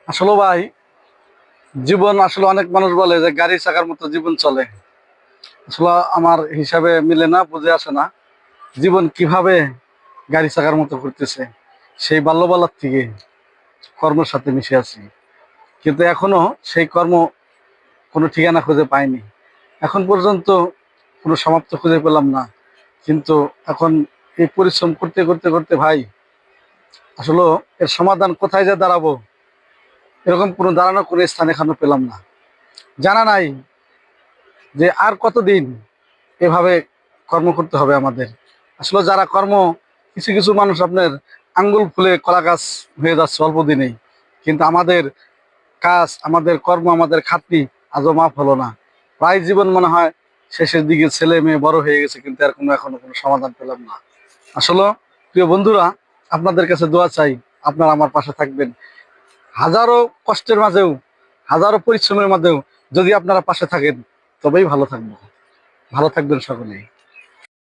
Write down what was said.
আসলে ভাই, জীবন আসলে অনেক মানুষ বলে যে গাড়ি চাকার মতো জীবন চলে। আসলে আমার হিসাবে মিলে না, বুঝে আসে না জীবন কিভাবে গাড়ি চাকার মতো ঘুরতেছে। সেই বাল্যবেলার থেকে কর্মের সাথে মিশে আছি, কিন্তু এখনো সেই কর্ম কোনো ঠিকানা খুঁজে পাইনি। এখন পর্যন্ত কোনো সমাপ্ত খুঁজে পেলাম না। কিন্তু এখন এই পরিশ্রম করতে করতে করতে ভাই, আসলে এর সমাধান কোথায় যে দাঁড়াবো, এরকম কোনো দাঁড়ানোর কোনো স্থান এখনো পেলাম না। জানা নাই যে আর কতদিন এভাবে কর্ম করতে হবে আমাদের। আসলে যারা কর্ম, কিছু কিছু মানুষ আপনার আঙ্গুল ফুলে কলা গাছ হয়ে যাচ্ছে অল্প দিনেই, কিন্তু আমাদের কাজ, আমাদের কর্ম, আমাদের খাটনি আজও মাফ হলো না। প্রায় জীবন মনে হয় শেষের দিকে, ছেলে মেয়ে বড় হয়ে গেছে, কিন্তু এখনো কোনো সমাধান পেলাম না। আসলে প্রিয় বন্ধুরা, আপনাদের কাছে দোয়া চাই, আপনারা আমার পাশে থাকবেন। হাজারো কষ্টের মাঝেও, হাজারো পরিশ্রমের মাঝেও যদি আপনারা পাশে থাকেন, তবেই ভালো থাকবো। ভালো থাকবেন সকলেই।